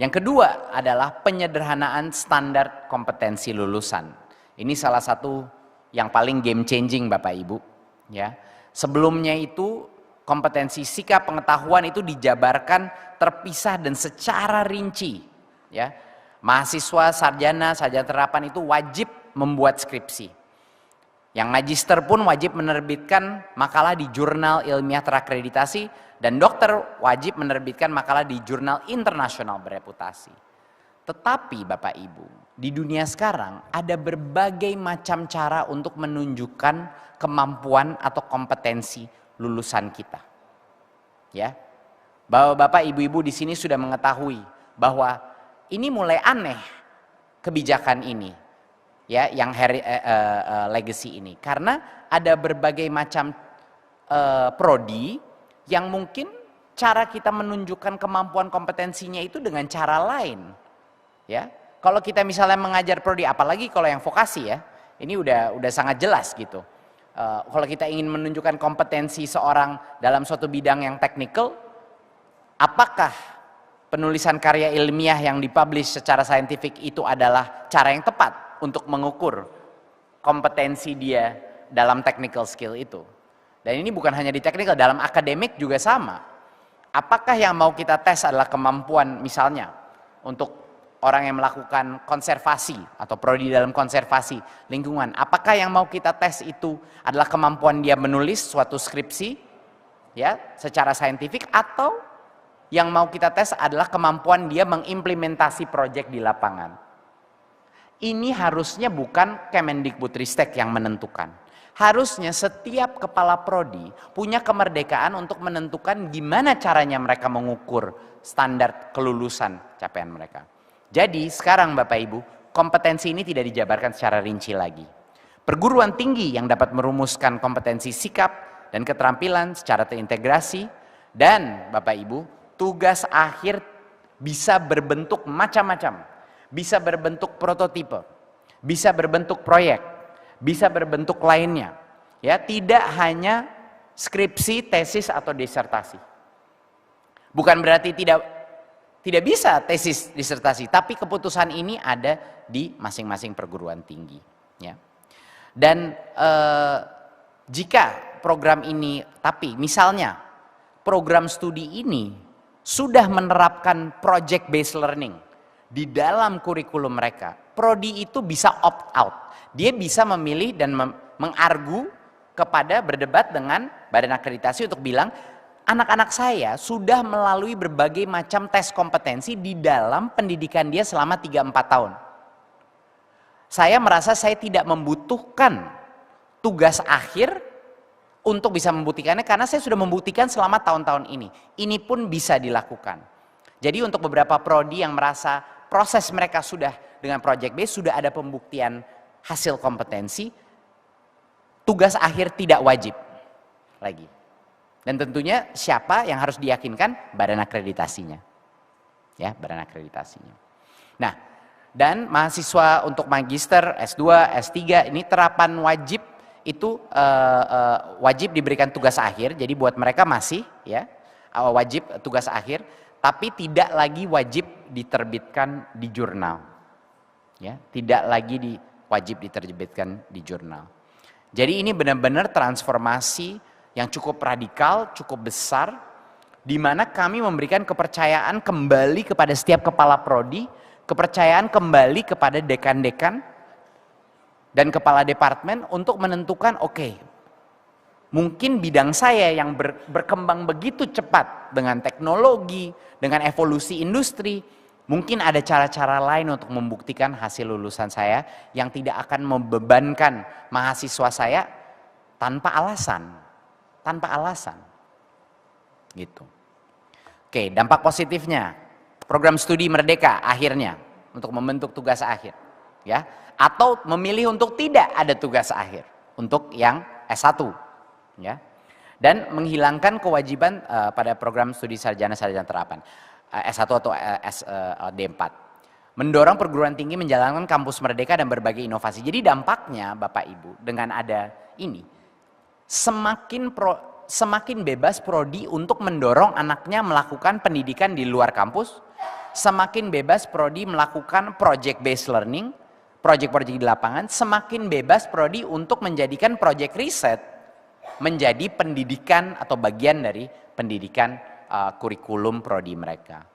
Yang kedua adalah penyederhanaan standar kompetensi lulusan. Ini salah satu yang paling game changing Bapak Ibu. Ya. Sebelumnya itu kompetensi sikap pengetahuan itu dijabarkan terpisah dan secara rinci. Ya. Mahasiswa, sarjana terapan itu wajib membuat skripsi. Yang magister pun wajib menerbitkan makalah di jurnal ilmiah terakreditasi dan dokter wajib menerbitkan makalah di jurnal internasional bereputasi. Tetapi Bapak Ibu, di dunia sekarang ada berbagai macam cara untuk menunjukkan kemampuan atau kompetensi lulusan kita. Ya. Bahwa Bapak Ibu-ibu di sini sudah mengetahui bahwa ini mulai aneh kebijakan ini. Ya, yang legacy ini, karena ada berbagai macam prodi yang mungkin cara kita menunjukkan kemampuan kompetensinya itu dengan cara lain. Ya, kalau kita misalnya mengajar prodi, apalagi kalau yang vokasi ya, ini udah sangat jelas gitu. Kalau kita ingin menunjukkan kompetensi seorang dalam suatu bidang yang teknikal, apakah penulisan karya ilmiah yang dipublish secara saintifik itu adalah cara yang tepat untuk mengukur kompetensi dia dalam technical skill itu. Dan ini bukan hanya di technical, dalam akademik juga sama. Apakah yang mau kita tes adalah kemampuan misalnya untuk orang yang melakukan konservasi atau prodi dalam konservasi lingkungan. Apakah yang mau kita tes itu adalah kemampuan dia menulis suatu skripsi ya secara saintifik, atau yang mau kita tes adalah kemampuan dia mengimplementasi proyek di lapangan. Ini harusnya bukan Kemendikbudristek yang menentukan. Harusnya setiap kepala prodi punya kemerdekaan untuk menentukan gimana caranya mereka mengukur standar kelulusan capaian mereka. Jadi sekarang Bapak Ibu, kompetensi ini tidak dijabarkan secara rinci lagi. Perguruan tinggi yang dapat merumuskan kompetensi sikap dan keterampilan secara terintegrasi, dan Bapak Ibu, tugas akhir bisa berbentuk macam-macam. Bisa berbentuk prototipe, bisa berbentuk proyek, bisa berbentuk lainnya. Ya, tidak hanya skripsi, tesis atau disertasi. Bukan berarti tidak bisa tesis, disertasi, tapi keputusan ini ada di masing-masing perguruan tinggi. Ya. Dan jika program ini, tapi misalnya program studi ini sudah menerapkan project based learning di dalam kurikulum mereka, prodi itu bisa opt out. Dia bisa memilih dan mengargu kepada berdebat dengan badan akreditasi untuk bilang, anak-anak saya sudah melalui berbagai macam tes kompetensi di dalam pendidikan dia selama 3-4 tahun. Saya merasa saya tidak membutuhkan tugas akhir untuk bisa membuktikannya, karena saya sudah membuktikan selama tahun-tahun ini. Ini pun bisa dilakukan. Jadi untuk beberapa prodi yang merasa proses mereka sudah dengan project base, sudah ada pembuktian hasil kompetensi, tugas akhir tidak wajib lagi. Dan tentunya siapa yang harus diyakinkan? Badan akreditasinya. Ya, badan akreditasinya. Nah, dan mahasiswa untuk magister, S2, S3 ini terapan wajib itu wajib diberikan tugas akhir. Jadi buat mereka masih ya wajib tugas akhir, tapi tidak lagi wajib diterbitkan di jurnal. Ya, tidak lagi wajib diterbitkan di jurnal. Jadi ini benar-benar transformasi yang cukup radikal, cukup besar, di mana kami memberikan kepercayaan kembali kepada setiap kepala prodi, kepercayaan kembali kepada dekan-dekan dan kepala departemen untuk menentukan, oke, mungkin bidang saya yang berkembang begitu cepat dengan teknologi, dengan evolusi industri, mungkin ada cara-cara lain untuk membuktikan hasil lulusan saya yang tidak akan membebankan mahasiswa saya tanpa alasan. Tanpa alasan. Gitu. Oke, dampak positifnya, program studi merdeka akhirnya untuk membentuk tugas akhir. Ya, atau memilih untuk tidak ada tugas akhir untuk yang S1. Ya, dan menghilangkan kewajiban pada program studi sarjana terapan S1 atau D4. Mendorong perguruan tinggi menjalankan kampus merdeka dan berbagai inovasi. Jadi dampaknya Bapak Ibu dengan ada ini semakin bebas prodi untuk mendorong anaknya melakukan pendidikan di luar kampus, semakin bebas prodi melakukan project based learning, project-project di lapangan, semakin bebas prodi untuk menjadikan project riset menjadi pendidikan atau bagian dari pendidikan kurikulum prodi mereka.